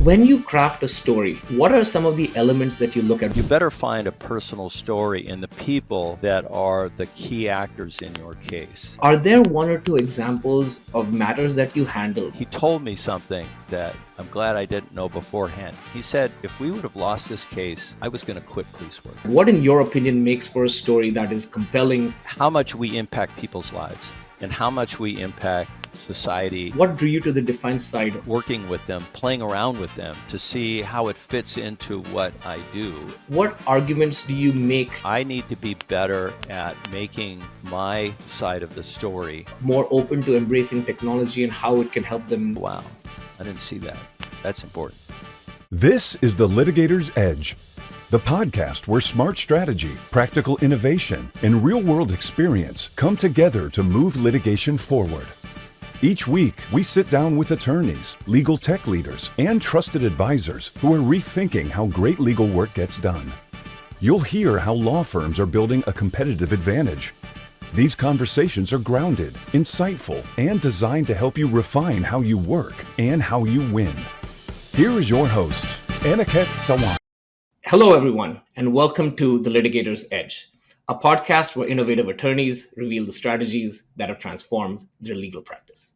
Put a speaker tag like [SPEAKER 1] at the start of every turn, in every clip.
[SPEAKER 1] When you craft a story, what are some of the elements that you look at?
[SPEAKER 2] You better find a personal story in the people that are the key actors in your case.
[SPEAKER 1] Are there one or two examples of matters that you handled?
[SPEAKER 2] He told me something that I'm glad I didn't know beforehand. He said, if we would have lost this case, I was going to quit police work.
[SPEAKER 1] What, in your opinion, makes for a story that is compelling?
[SPEAKER 2] How much we impact people's lives and how much we impact society.
[SPEAKER 1] What drew you to the defense side?
[SPEAKER 2] Working with them, playing around with them to see how it fits into what I do.
[SPEAKER 1] What arguments do you make?
[SPEAKER 2] I need to be better at making my side of the story
[SPEAKER 1] more open to embracing technology and how it can help them.
[SPEAKER 2] Wow, I didn't see that. That's important.
[SPEAKER 3] This is The Litigator's Edge, the podcast where smart strategy, practical innovation, and real-world experience come together to move litigation forward. Each week, we sit down with attorneys, legal tech leaders, and trusted advisors who are rethinking how great legal work gets done. You'll hear how law firms are building a competitive advantage. These conversations are grounded, insightful, and designed to help you refine how you work and how you win. Here is your host, Aniket Sawant.
[SPEAKER 1] Hello, everyone, and welcome to The Litigator's Edge, a podcast where innovative attorneys reveal the strategies that have transformed their legal practice.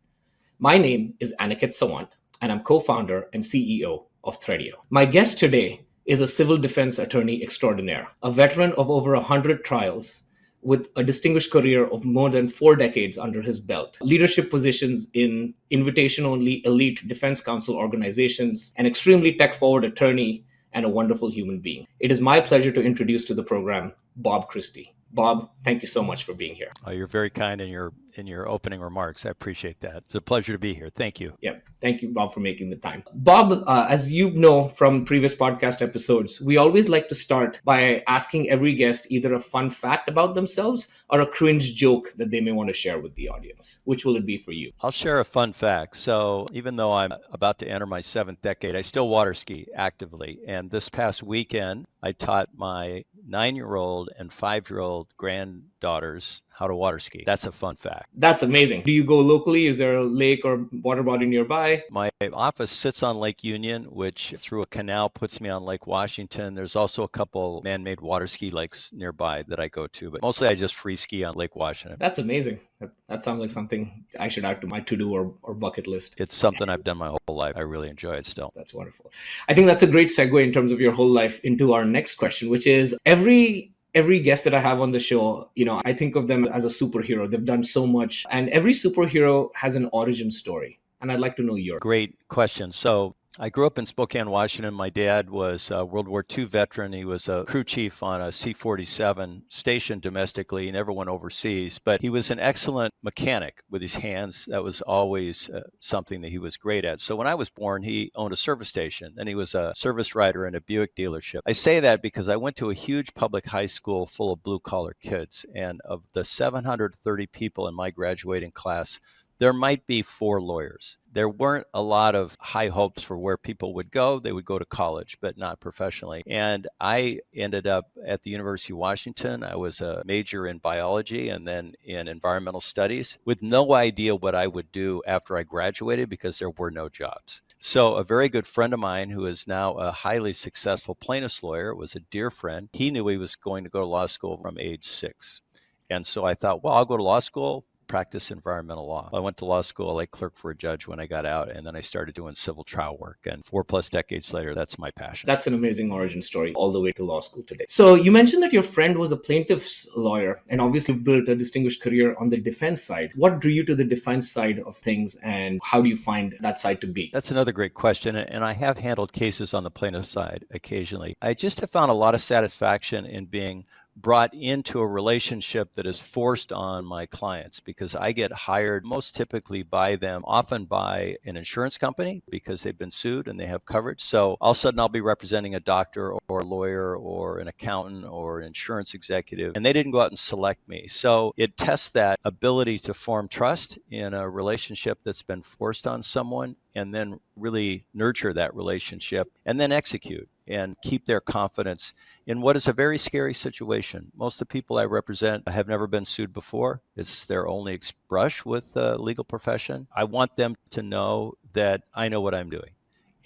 [SPEAKER 1] My name is Aniket Sawant, and I'm co-founder and CEO of Threadio. My guest today is a civil defense attorney extraordinaire, a veteran of over 100 trials with a distinguished career of more than 4 decades under his belt, leadership positions in invitation-only elite defense counsel organizations, an extremely tech-forward attorney, and a wonderful human being. It is my pleasure to introduce to the program Bob Christie. Bob, thank you so much for being here.
[SPEAKER 2] Oh, you're very kind in your opening remarks. I appreciate that. It's a pleasure to be here. Thank you.
[SPEAKER 1] Yeah, thank you, Bob, for making the time. Bob, as you know from previous podcast episodes, we always like to start by asking every guest either a fun fact about themselves or a cringe joke that they may want to share with the audience. Which will it be for you?
[SPEAKER 2] I'll share a fun fact. So even though I'm about to enter my 7th decade, I still water ski actively. And this past weekend, I taught my 9-year-old and 5-year-old granddaughters how to water ski. That's a fun fact.
[SPEAKER 1] That's amazing. Do you go locally? Is there a lake or water body nearby?
[SPEAKER 2] My office sits on Lake Union, which through a canal puts me on Lake Washington. There's also a couple man-made water ski lakes nearby that I go to, but mostly I just free ski on Lake Washington.
[SPEAKER 1] That's amazing. That sounds like something I should add to my to-do or bucket list.
[SPEAKER 2] It's something I've done my whole life. I really enjoy it still.
[SPEAKER 1] That's wonderful. I think that's a great segue in terms of your whole life into our next question, which is every guest that I have on the show, I think of them as a superhero. They've done so much, and every superhero has an origin story. And I'd like to know yours.
[SPEAKER 2] Great question. So I grew up in Spokane, Washington. My dad was a World War II veteran. He was a crew chief on a C-47 stationed domestically. He never went overseas, but he was an excellent mechanic with his hands. That was always something that he was great at. So when I was born, he owned a service station, and he was a service writer in a Buick dealership. I say that because I went to a huge public high school full of blue-collar kids, and of the 730 people in my graduating class, there might be 4 lawyers. There weren't a lot of high hopes for where people would go. They would go to college, but not professionally. And I ended up at the University of Washington. I was a major in biology and then in environmental studies with no idea what I would do after I graduated because there were no jobs. So a very good friend of mine who is now a highly successful plaintiff's lawyer, was a dear friend. He knew he was going to go to law school from age 6. And so I thought, well, I'll go to law school, practice environmental law. I went to law school, I clerked for a judge when I got out, and then I started doing civil trial work. And 4+ decades later, that's my passion.
[SPEAKER 1] That's an amazing origin story all the way to law school today. So you mentioned that your friend was a plaintiff's lawyer and obviously built a distinguished career on the defense side. What drew you to the defense side of things, and how do you find that side to be?
[SPEAKER 2] That's another great question. And I have handled cases on the plaintiff side occasionally. I just have found a lot of satisfaction in being brought into a relationship that is forced on my clients, because I get hired most typically by them, often by an insurance company because they've been sued and they have coverage. So all of a sudden I'll be representing a doctor or a lawyer or an accountant or an insurance executive, and they didn't go out and select me. So it tests that ability to form trust in a relationship that's been forced on someone, and then really nurture that relationship and then execute and keep their confidence in what is a very scary situation. Most of the people I represent have never been sued before. It's their only brush with the legal profession. I want them to know that I know what I'm doing.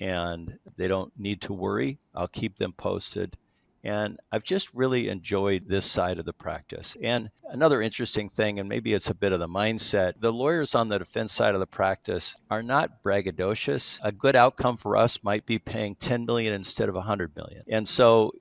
[SPEAKER 2] and they don't need to worry. I'll keep them posted. And I've just really enjoyed this side of the practice. And another interesting thing, and maybe it's a bit of the mindset, the lawyers on the defense side of the practice are not braggadocious. A good outcome for us might be paying 10 million instead of 100 million. And so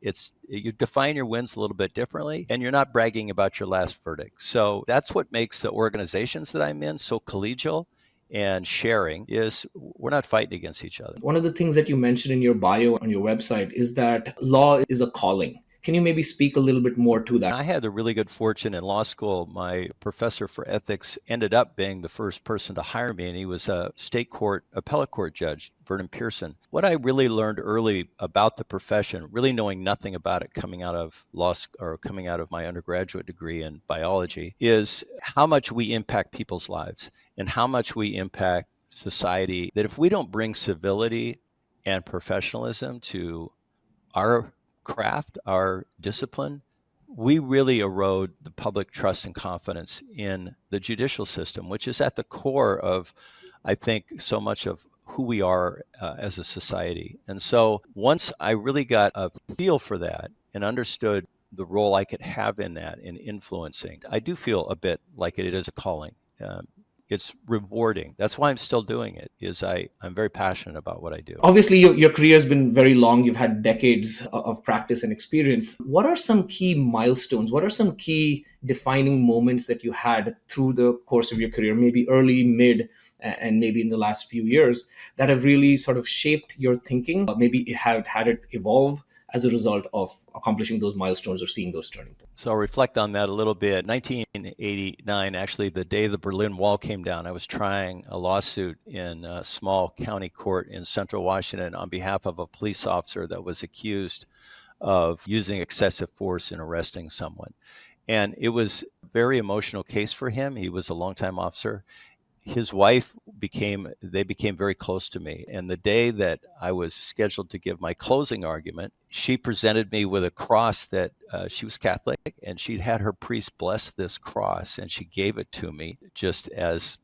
[SPEAKER 2] you define your wins a little bit differently, and you're not bragging about your last verdict. So that's what makes the organizations that I'm in so collegial and sharing, is we're not fighting against each other.
[SPEAKER 1] One of the things that you mentioned in your bio on your website is that law is a calling. Can you maybe speak a little bit more to that?
[SPEAKER 2] I had the really good fortune in law school. My professor for ethics ended up being the first person to hire me, and he was a state court, appellate court judge, Vernon Pearson. What I really learned early about the profession, really knowing nothing about it coming out of law school or coming out of my undergraduate degree in biology, is how much we impact people's lives and how much we impact society. That if we don't bring civility and professionalism to our craft, our discipline, we really erode the public trust and confidence in the judicial system, which is at the core of, I think, so much of who we are as a society. And so once I really got a feel for that and understood the role I could have in that, in influencing, I do feel a bit like it is a calling. It's rewarding. That's why I'm still doing it, is I'm very passionate about what I do.
[SPEAKER 1] Obviously, your career has been very long. You've had decades of practice and experience. What are some key milestones? What are some key defining moments that you had through the course of your career, maybe early, mid, and maybe in the last few years, that have really sort of shaped your thinking? Maybe it had it evolve as a result of accomplishing those milestones or seeing those turning points?
[SPEAKER 2] So I'll reflect on that a little bit. 1989, actually, the day the Berlin Wall came down, I was trying a lawsuit in a small county court in central Washington on behalf of a police officer that was accused of using excessive force in arresting someone. And it was a very emotional case for him. He was a longtime officer. His wife became very close to me. And the day that I was scheduled to give my closing argument, she presented me with a cross that she was Catholic, and she'd had her priest bless this cross, and she gave it to me just as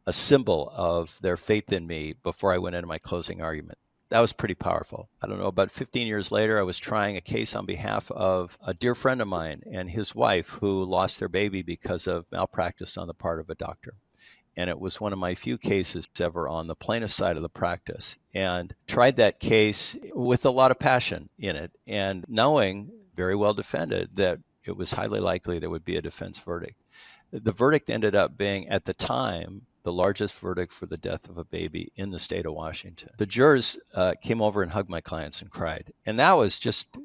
[SPEAKER 2] a symbol of their faith in me before I went into my closing argument. That was pretty powerful. I don't know, about 15 years later, I was trying a case on behalf of a dear friend of mine and his wife who lost their baby because of malpractice on the part of a doctor. And it was one of my few cases ever on the plaintiff's side of the practice, and tried that case with a lot of passion in it, and knowing, very well defended, that it was highly likely there would be a defense verdict. The verdict ended up being, at the time, the largest verdict for the death of a baby in the state of Washington. The jurors came over and hugged my clients and cried. And that was just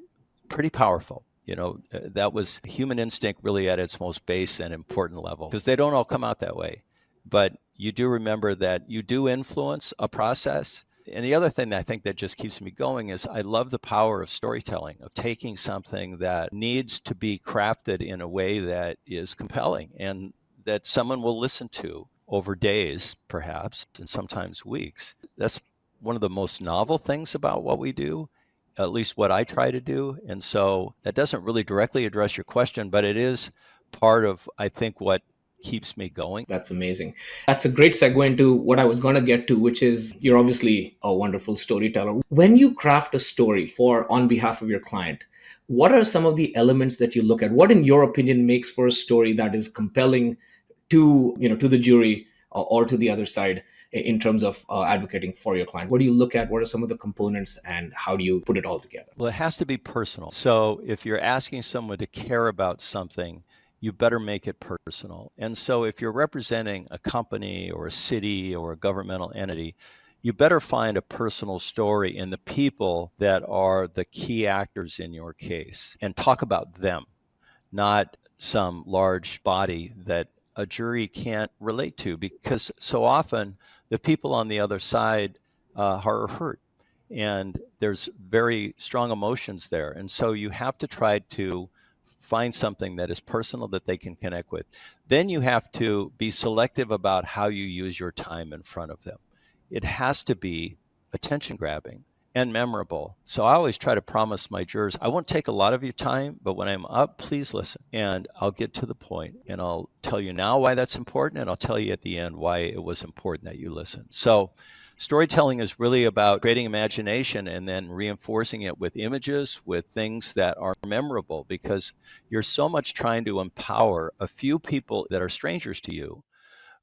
[SPEAKER 2] pretty powerful. You know, that was human instinct really at its most base and important level, because they don't all come out that way. But you do remember that you do influence a process. And the other thing that I think that just keeps me going is I love the power of storytelling, of taking something that needs to be crafted in a way that is compelling and that someone will listen to over days, perhaps, and sometimes weeks. That's one of the most novel things about what we do, at least what I try to do. And so that doesn't really directly address your question, but it is part of, I think, what keeps me going.
[SPEAKER 1] That's amazing. That's a great segue into what I was going to get to, which is you're obviously a wonderful storyteller. When you craft a story on behalf of your client, what are some of the elements that you look at? What, in your opinion, makes for a story that is compelling to the jury or to the other side in terms of advocating for your client? What do you look at? What are some of the components, and how do you put it all together?
[SPEAKER 2] Well, it has to be personal. So if you're asking someone to care about something, you better make it personal. And so if you're representing a company or a city or a governmental entity, you better find a personal story in the people that are the key actors in your case and talk about them, not some large body that a jury can't relate to, because so often the people on the other side are hurt and there's very strong emotions there. And so you have to try to find something that is personal that they can connect with. Then you have to be selective about how you use your time in front of them. It has to be attention grabbing and memorable. So I always try to promise my jurors, I won't take a lot of your time, but when I'm up, please listen. And I'll get to the point, and I'll tell you now why that's important, and I'll tell you at the end why it was important that you listen. So Storytelling is really about creating imagination and then reinforcing it with images, with things that are memorable, because you're so much trying to empower a few people that are strangers to you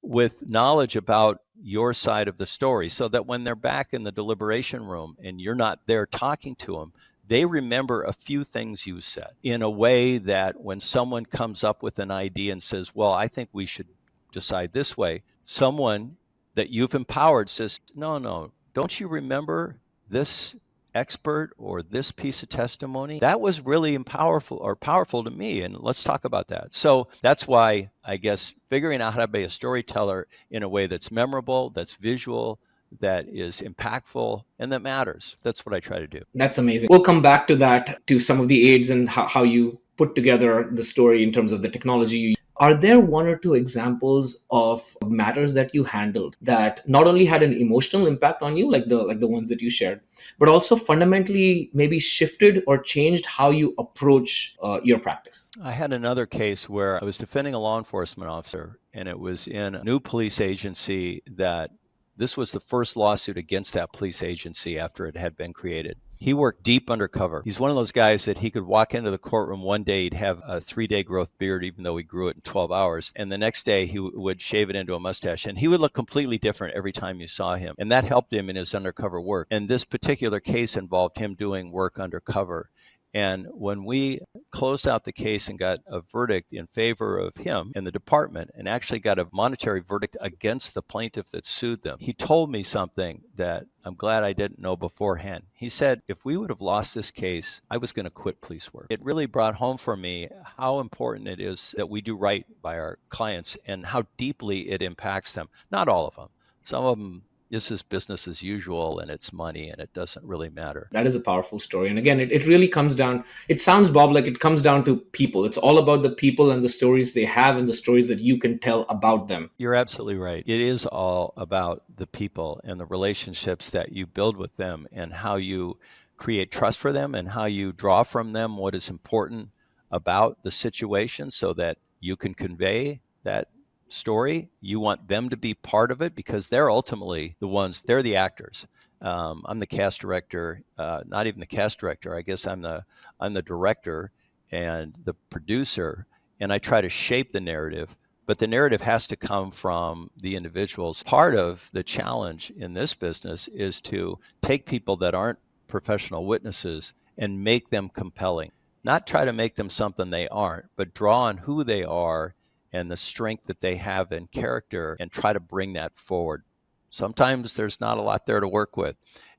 [SPEAKER 2] with knowledge about your side of the story, so that when they're back in the deliberation room and you're not there talking to them, they remember a few things you said in a way that when someone comes up with an idea and says, well, I think we should decide this way, someone that you've empowered says, no, don't you remember this expert or this piece of testimony? That was really powerful to me. And let's talk about that. So that's why I guess figuring out how to be a storyteller in a way that's memorable, that's visual, that is impactful, and that matters. That's what I try to do.
[SPEAKER 1] That's amazing. We'll come back to that, to some of the aids and how you put together the story in terms of the technology you use. Are there one or two examples of matters that you handled that not only had an emotional impact on you, like the ones that you shared, but also fundamentally maybe shifted or changed how you approach your practice?
[SPEAKER 2] I had another case where I was defending a law enforcement officer, and it was in a new police agency that this was the first lawsuit against that police agency after it had been created. He worked deep undercover. He's one of those guys that he could walk into the courtroom one day, he'd have a 3-day growth beard, even though he grew it in 12 hours. And the next day he would shave it into a mustache, and he would look completely different every time you saw him. And that helped him in his undercover work. And this particular case involved him doing work undercover. And when we closed out the case and got a verdict in favor of him and the department, and actually got a monetary verdict against the plaintiff that sued them, he told me something that I'm glad I didn't know beforehand. He said, if we would have lost this case, I was going to quit police work. It really brought home for me how important it is that we do right by our clients and how deeply it impacts them. Not all of them. Some of them, this is business as usual and it's money and it doesn't really matter.
[SPEAKER 1] That is a powerful story. And again, it really comes down, it sounds, Bob, like it comes down to people. It's all about the people and the stories they have and the stories that you can tell about them.
[SPEAKER 2] You're absolutely right. It is all about the people and the relationships that you build with them and how you create trust for them and how you draw from them what is important about the situation so that you can convey that story. You want them to be part of it because they're ultimately the ones, they're the actors. I'm the cast director, not even the cast director. I guess I'm the director and the producer, and I try to shape the narrative, but the narrative has to come from the individuals. Part of the challenge in this business is to take people that aren't professional witnesses and make them compelling. Not try to make them something they aren't, but draw on who they are and the strength that they have in character and try to bring that forward. Sometimes there's not a lot there to work with,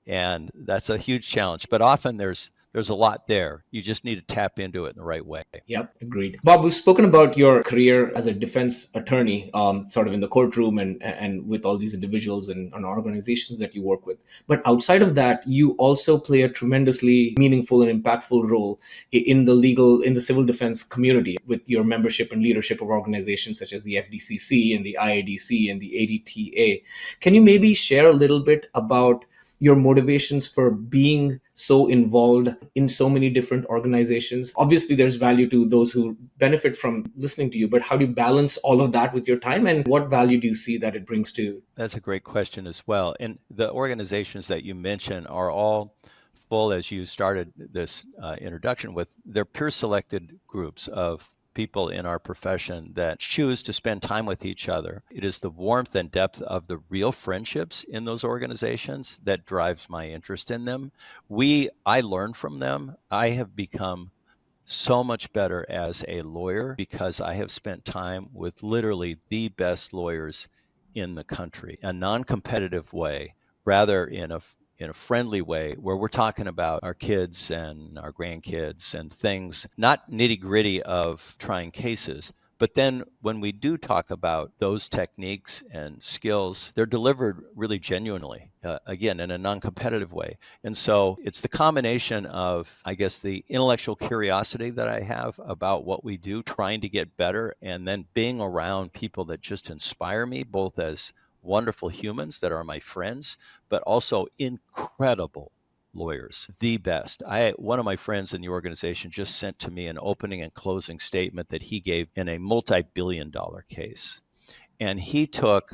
[SPEAKER 2] and that's a huge challenge, but often there's a lot there. You just need to tap into it in the right way.
[SPEAKER 1] Yep, agreed. Bob, we've spoken about your career as a defense attorney, sort of in the courtroom and with all these individuals and organizations that you work with. But outside of that, you also play a tremendously meaningful and impactful role in the civil defense community with your membership and leadership of organizations such as the FDCC and the IADC and the ADTA. Can you maybe share a little bit about your motivations for being so involved in so many different organizations? Obviously, there's value to those who benefit from listening to you, but how do you balance all of that with your time, and what value do you see that it brings to you?
[SPEAKER 2] That's a great question as well. And the organizations that you mentioned are all full, as you started this introduction with, they're peer selected groups of people in our profession that choose to spend time with each other. It is the warmth and depth of the real friendships in those organizations that drives my interest in them. I learn from them. I have become so much better as a lawyer because I have spent time with literally the best lawyers in the country, a non-competitive way, rather in a friendly way where we're talking about our kids and our grandkids and things, not nitty-gritty of trying cases. But then when we do talk about those techniques and skills, they're delivered really genuinely, again, in a non-competitive way. And so it's the combination of, I guess, the intellectual curiosity that I have about what we do, trying to get better, and then being around people that just inspire me, both as wonderful humans that are my friends, but also incredible lawyers, the best. One of my friends in the organization just sent to me an opening and closing statement that he gave in a multi-billion-dollar case. And he took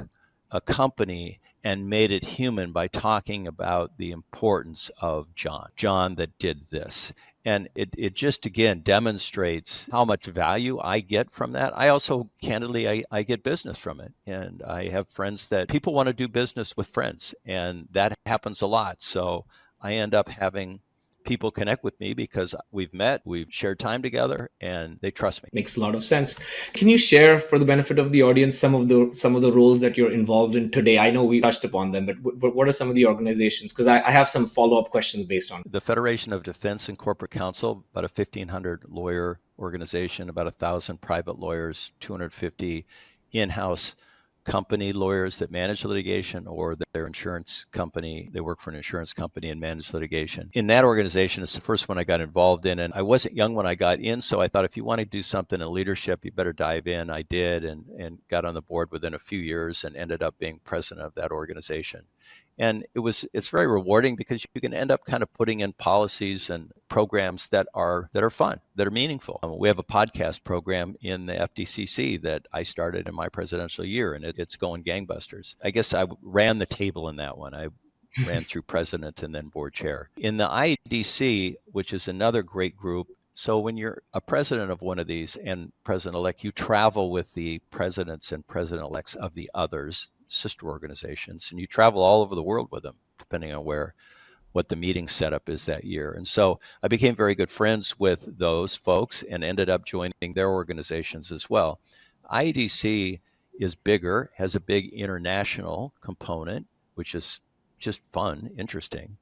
[SPEAKER 2] a company and made it human by talking about the importance of John that did this. And it just, again, demonstrates how much value I get from that. I also, candidly, I get business from it. And I have friends that people want to do business with friends, and that happens a lot. So I end up having people connect with me because we've met, we've shared time together, and they trust me.
[SPEAKER 1] Makes a lot of sense. Can you share, for the benefit of the audience, some of the roles that you're involved in today? I know we touched upon them, but what are some of the organizations? Because I have some follow-up questions based on
[SPEAKER 2] the Federation of Defense and Corporate Counsel, about a 1,500 lawyer organization, about 1,000 private lawyers, 250 in-house company lawyers that manage litigation, or their insurance company. They work for an insurance company and manage litigation. In that organization, it's the first one I got involved in. And I wasn't young when I got in, so I thought if you want to do something in leadership, you better dive in. I did, and got on the board within a few years and ended up being president of that organization. And it's very rewarding because you can end up kind of putting in policies and programs that are fun, that are meaningful. We have a podcast program in the FDCC that I started in my presidential year, and it's going gangbusters. I guess I ran the table in that one. I ran through president and then board chair. In the IEDC, which is another great group, so when you're a president of one of these and president-elect, you travel with the presidents and president-elects of the others, sister organizations, and you travel all over the world with them, depending on what the meeting setup is that year. And so I became very good friends with those folks and ended up joining their organizations as well. IEDC is bigger, has a big international component, which is just fun, interesting.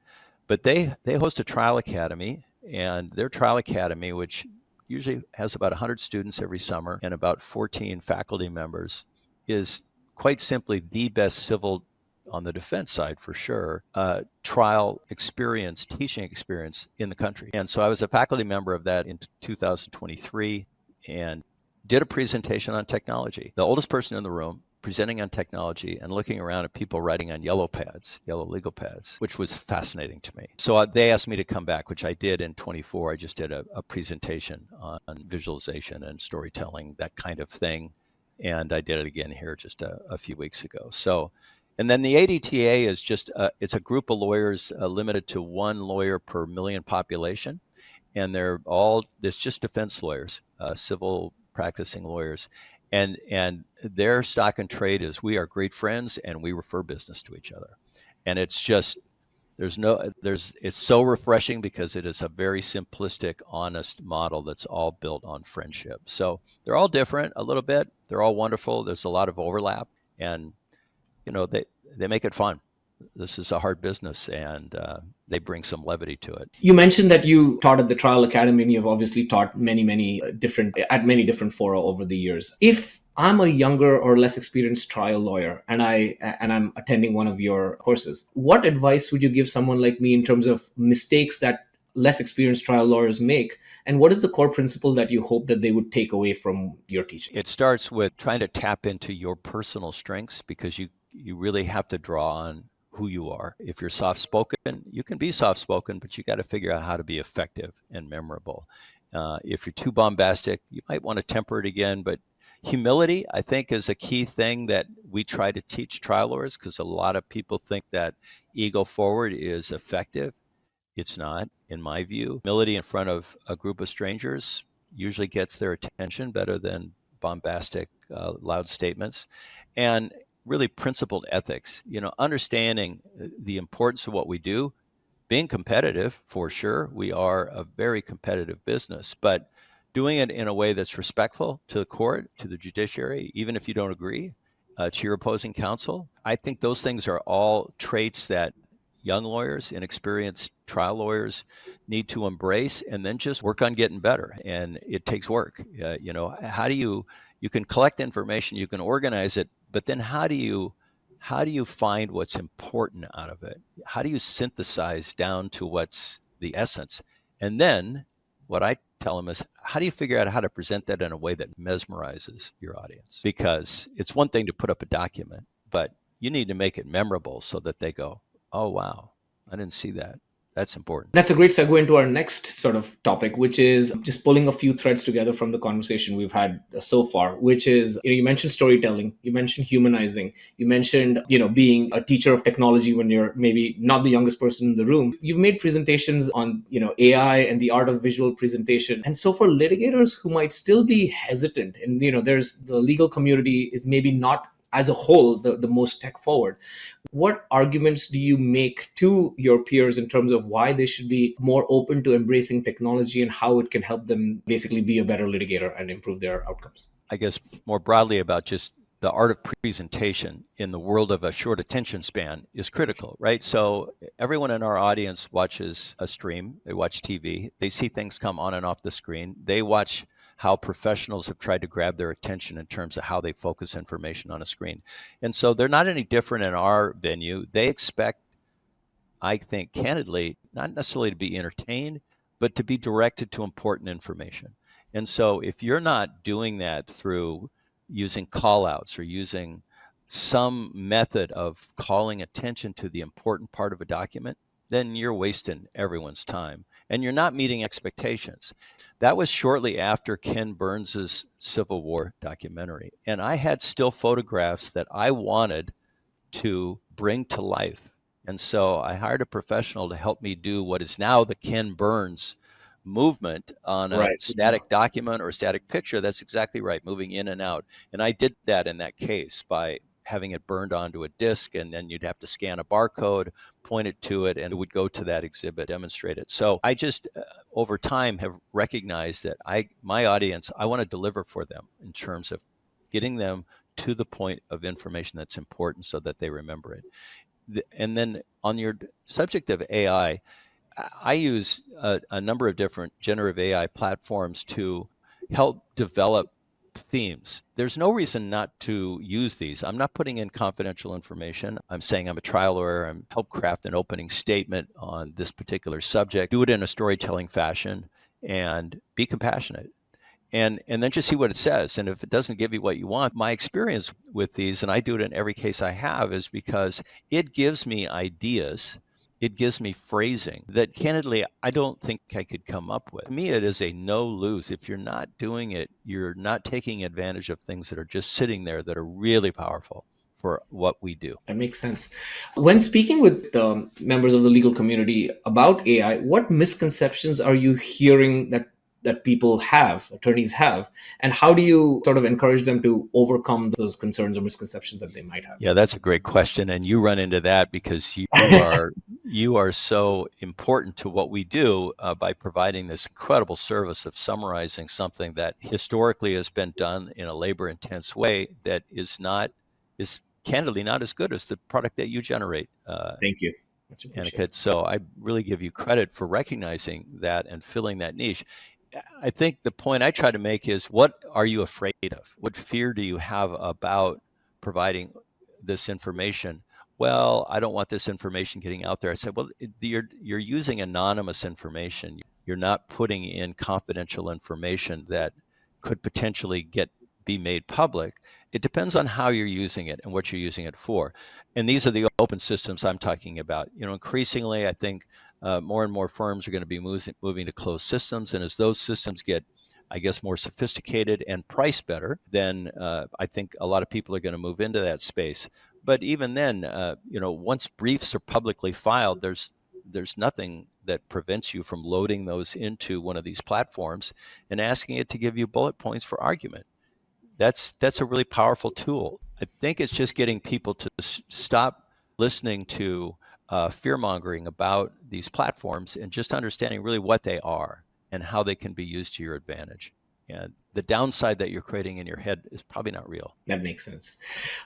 [SPEAKER 2] But they host a trial academy, and their trial academy, which usually has about 100 students every summer and about 14 faculty members, is quite simply the best civil, on the defense side for sure, trial experience, teaching experience in the country. And so I was a faculty member of that in 2023 and did a presentation on technology. The oldest person in the room, presenting on technology and looking around at people writing on yellow legal pads, which was fascinating to me. So they asked me to come back, which I did in 24. I just did a presentation on visualization and storytelling, that kind of thing. And I did it again here just a few weeks ago. So, and then the ADTA is just, it's a group of lawyers limited to one lawyer per million population. And it's just defense lawyers, civil practicing lawyers. And their stock and trade is we are great friends and we refer business to each other. And it's just, it's so refreshing because it is a very simplistic, honest model that's all built on friendship. So they're all different a little bit. They're all wonderful. There's a lot of overlap, and they make it fun. This is a hard business, and they bring some levity to it.
[SPEAKER 1] You mentioned that you taught at the Trial Academy, and you've obviously taught many different fora over the years. If I'm a younger or less experienced trial lawyer and I'm attending one of your courses, what advice would you give someone like me in terms of mistakes that less experienced trial lawyers make? And what is the core principle that you hope that they would take away from your teaching?
[SPEAKER 2] It starts with trying to tap into your personal strengths, because you really have to draw on who you are. If you're soft-spoken, you can be soft-spoken, but you got to figure out how to be effective and memorable. If you're too bombastic, you might want to temper it again, but humility, I think, is a key thing that we try to teach trial lawyers, because a lot of people think that ego forward is effective. It's not, in my view. Humility in front of a group of strangers usually gets their attention better than bombastic, loud statements. And really principled ethics, understanding the importance of what we do, being competitive for sure. We are a very competitive business, but doing it in a way that's respectful to the court, to the judiciary, even if you don't agree, to your opposing counsel. I think those things are all traits that young lawyers, inexperienced trial lawyers need to embrace, and then just work on getting better. And it takes work. How do you can collect information, you can organize it, but then how do you find what's important out of it? How do you synthesize down to what's the essence? And then what I tell them is, how do you figure out how to present that in a way that mesmerizes your audience? Because it's one thing to put up a document, but you need to make it memorable so that they go, oh, wow, I didn't see that. That's important.
[SPEAKER 1] That's a great segue into our next sort of topic, which is just pulling a few threads together from the conversation we've had so far, which is, you mentioned storytelling, you mentioned humanizing, you mentioned, being a teacher of technology when you're maybe not the youngest person in the room. You've made presentations on, AI and the art of visual presentation. And so for litigators who might still be hesitant, and, there's the legal community is maybe not as a whole the most tech forward, what arguments do you make to your peers in terms of why they should be more open to embracing technology and how it can help them basically be a better litigator and improve their outcomes?
[SPEAKER 2] I guess more broadly about just the art of presentation in the world of a short attention span is critical, right? So everyone in our audience watches a stream, they watch TV, they see things come on and off the screen, they watch how professionals have tried to grab their attention in terms of how they focus information on a screen. And so they're not any different in our venue. They expect, I think, candidly, not necessarily to be entertained, but to be directed to important information. And so if you're not doing that through using call outs or using some method of calling attention to the important part of a document, then you're wasting everyone's time and you're not meeting expectations. That was shortly after Ken Burns's Civil War documentary. And I had still photographs that I wanted to bring to life. And so I hired a professional to help me do what is now the Ken Burns movement on a
[SPEAKER 1] Right.
[SPEAKER 2] static document or a static picture. That's exactly right, moving in and out. And I did that in that case by having it burned onto a disc, and then you'd have to scan a barcode, point it to it, and it would go to that exhibit, demonstrate it. So I just, over time, have recognized that my audience, I want to deliver for them in terms of getting them to the point of information that's important so that they remember it. And then on your subject of AI, I use a number of different generative AI platforms to help develop themes. There's no reason not to use these. I'm not putting in confidential information. I'm saying I'm a trial lawyer. I'm help craft an opening statement on this particular subject. Do it in a storytelling fashion and be compassionate. And then just see what it says. And if it doesn't give you what you want, my experience with these, and I do it in every case I have, is because it gives me ideas. It gives me phrasing that candidly, I don't think I could come up with. To me, it is a no lose. If you're not doing it, you're not taking advantage of things that are just sitting there that are really powerful for what we do.
[SPEAKER 1] That makes sense. When speaking with members of the legal community about AI, what misconceptions are you hearing that people have, attorneys have, and how do you sort of encourage them to overcome those concerns or misconceptions that they might have?
[SPEAKER 2] Yeah, that's a great question, and you run into that because you are so important to what we do by providing this incredible service of summarizing something that historically has been done in a labor-intense way that is candidly not as good as the product that you generate.
[SPEAKER 1] Thank you.
[SPEAKER 2] Aniket. So I really give you credit for recognizing that and filling that niche. I think the point I try to make is, what are you afraid of? What fear do you have about providing this information? Well, I don't want this information getting out there. I said, well, you're using anonymous information. You're not putting in confidential information that could potentially be made public. It depends on how you're using it and what you're using it for. And these are the open systems I'm talking about. Increasingly, I think more and more firms are going to be moving to closed systems. And as those systems get, I guess, more sophisticated and priced better, then I think a lot of people are going to move into that space. But even then, once briefs are publicly filed, there's nothing that prevents you from loading those into one of these platforms and asking it to give you bullet points for argument. That's a really powerful tool. I think it's just getting people to stop listening to fear-mongering about these platforms and just understanding really what they are and how they can be used to your advantage. And the downside that you're creating in your head is probably not real.
[SPEAKER 1] That makes sense.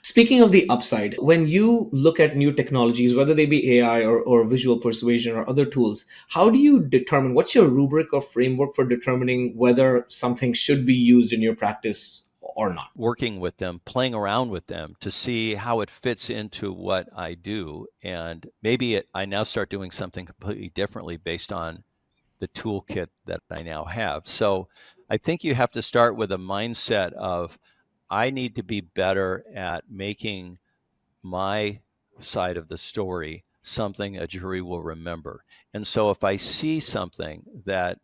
[SPEAKER 1] Speaking of the upside, when you look at new technologies, whether they be AI or visual persuasion or other tools, how do you determine, what's your rubric or framework for determining whether something should be used in your practice or not?
[SPEAKER 2] Working with them, playing around with them to see how it fits into what I do. And maybe I now start doing something completely differently based on the toolkit that I now have. So I think you have to start with a mindset of, I need to be better at making my side of the story something a jury will remember. And so if I see something that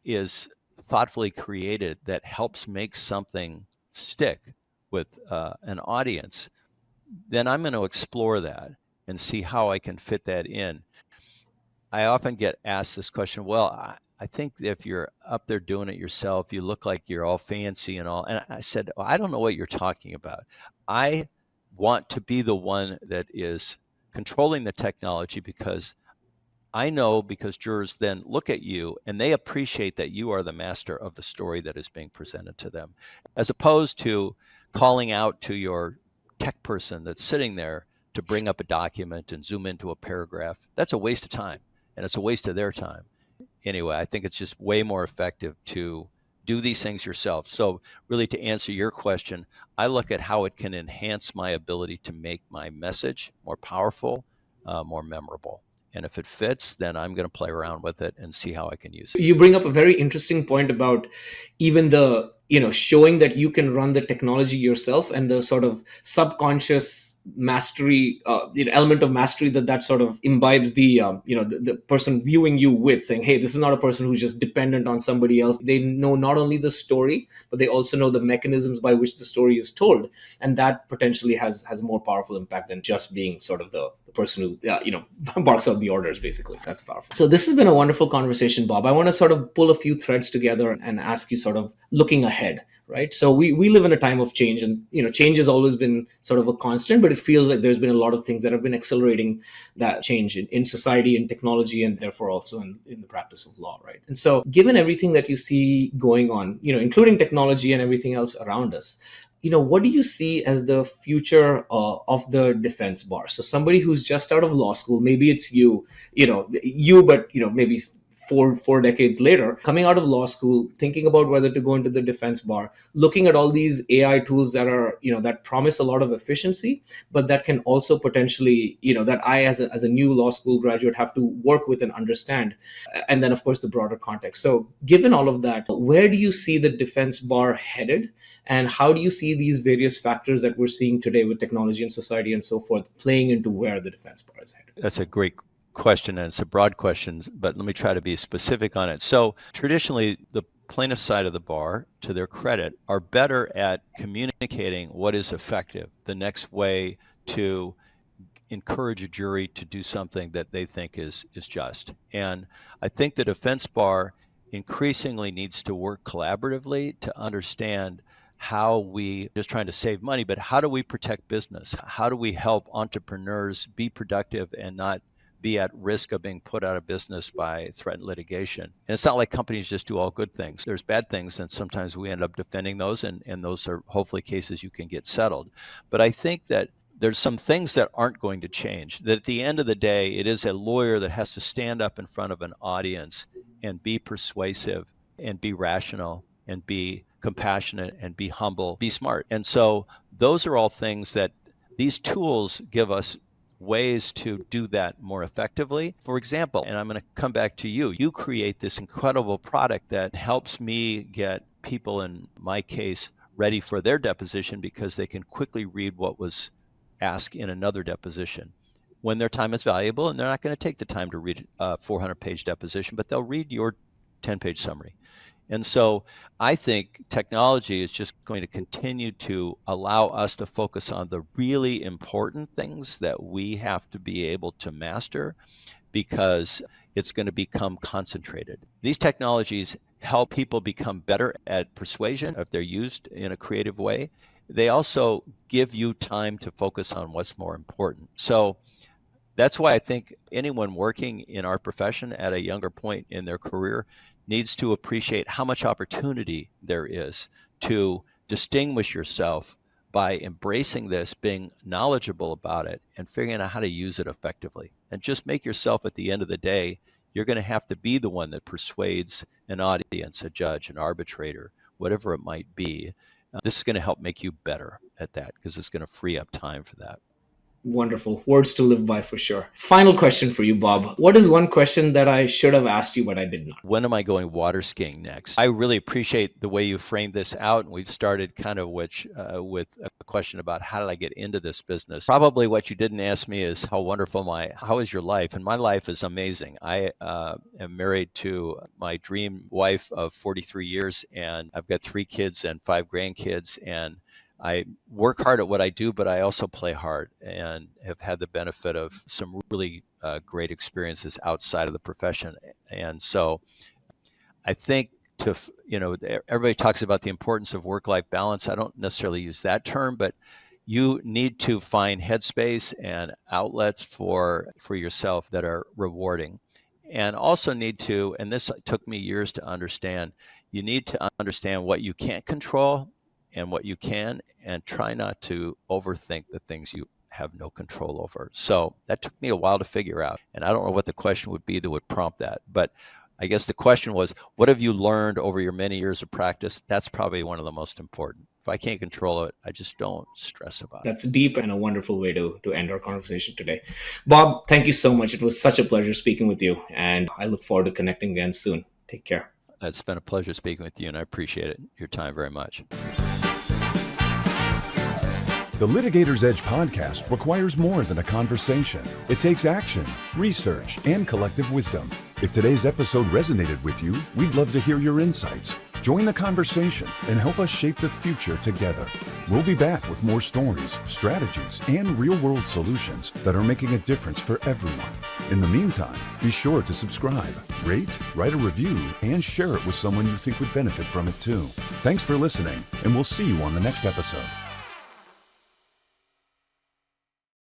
[SPEAKER 2] is thoughtfully created that helps make something stick with an audience, then I'm going to explore that and see how I can fit that in. I often get asked this question, well, I think if you're up there doing it yourself, you look like you're all fancy and all. And I said, well, I don't know what you're talking about. I want to be the one that is controlling the technology because I know, because jurors then look at you and they appreciate that you are the master of the story that is being presented to them, as opposed to calling out to your tech person that's sitting there to bring up a document and zoom into a paragraph. That's a waste of time, and it's a waste of their time. Anyway, I think it's just way more effective to do these things yourself. So really, to answer your question, I look at how it can enhance my ability to make my message more powerful, more memorable. And if it fits, then I'm going to play around with it and see how I can use it.
[SPEAKER 1] You bring up a very interesting point about even the, showing that you can run the technology yourself, and the sort of subconscious mastery, element of mastery that sort of imbibes the person viewing you with, saying, hey, this is not a person who's just dependent on somebody else. They know not only the story, but they also know the mechanisms by which the story is told. And that potentially has a more powerful impact than just being sort of the person who, barks out the orders, basically. That's powerful. So this has been a wonderful conversation, Bob. I want to sort of pull a few threads together and ask you, sort of looking ahead, right? So we live in a time of change, and change has always been sort of a constant, but it feels like there's been a lot of things that have been accelerating that change in society and technology, and therefore also in the practice of law, right? And so given everything that you see going on, including technology and everything else around us, what do you see as the future of the defense bar? So somebody who's just out of law school, maybe it's but maybe four decades later, coming out of law school, thinking about whether to go into the defense bar, looking at all these AI tools that are, that promise a lot of efficiency, but that can also potentially, that I, as a new law school graduate, have to work with and understand. And then, of course, the broader context. So given all of that, where do you see the defense bar headed? And how do you see these various factors that we're seeing today with technology and society and so forth playing into where the defense bar is headed?
[SPEAKER 2] That's a great question, and it's a broad question, but let me try to be specific on it. So traditionally, the plaintiff side of the bar, to their credit, are better at communicating what is effective, the next way to encourage a jury to do something that they think is just. And I think the defense bar increasingly needs to work collaboratively to understand how we just trying to save money, but how do we protect business? How do we help entrepreneurs be productive and not be at risk of being put out of business by threatened litigation? And it's not like companies just do all good things. There's bad things, and sometimes we end up defending those, and those are hopefully cases you can get settled. But I think that there's some things that aren't going to change, that at the end of the day, it is a lawyer that has to stand up in front of an audience and be persuasive and be rational and be compassionate and be humble, be smart. And so those are all things that these tools give us ways to do that more effectively. For example, and I'm going to come back to you, you create this incredible product that helps me get people, in my case, ready for their deposition because they can quickly read what was asked in another deposition when their time is valuable, and they're not going to take the time to read a 400-page deposition, but they'll read your 10-page summary. And so I think technology is just going to continue to allow us to focus on the really important things that we have to be able to master, because it's going to become concentrated. These technologies help people become better at persuasion if they're used in a creative way. They also give you time to focus on what's more important. So that's why I think anyone working in our profession at a younger point in their career needs to appreciate how much opportunity there is to distinguish yourself by embracing this, being knowledgeable about it, and figuring out how to use it effectively. And just make yourself, at the end of the day, you're going to have to be the one that persuades an audience, a judge, an arbitrator, whatever it might be. This is going to help make you better at that, because it's going to free up time for that.
[SPEAKER 1] Wonderful. Words to live by for sure. Final question for you, Bob. What is one question that I should have asked you, but I did not?
[SPEAKER 2] When am I going water skiing next? I really appreciate the way you framed this out. And we've started kind of with a question about how did I get into this business? Probably what you didn't ask me is how is your life? And my life is amazing. I am married to my dream wife of 43 years, and I've got 3 kids and 5 grandkids. And I work hard at what I do, but I also play hard and have had the benefit of some really great experiences outside of the profession. And so I think everybody talks about the importance of work-life balance. I don't necessarily use that term, but you need to find headspace and outlets for yourself that are rewarding. And also and this took me years to understand, you need to understand what you can't control and what you can, and try not to overthink the things you have no control over. So that took me a while to figure out. And I don't know what the question would be that would prompt that. But I guess the question was, what have you learned over your many years of practice? That's probably one of the most important. If I can't control it, I just don't stress about it.
[SPEAKER 1] That's deep and a wonderful way to end our conversation today. Bob, thank you so much. It was such a pleasure speaking with you, and I look forward to connecting again soon. Take care.
[SPEAKER 2] It's been a pleasure speaking with you, and I appreciate it, your time very much.
[SPEAKER 3] The Litigator's Edge podcast requires more than a conversation. It takes action, research, and collective wisdom. If today's episode resonated with you, we'd love to hear your insights. Join the conversation and help us shape the future together. We'll be back with more stories, strategies, and real-world solutions that are making a difference for everyone. In the meantime, be sure to subscribe, rate, write a review, and share it with someone you think would benefit from it too. Thanks for listening, and we'll see you on the next episode.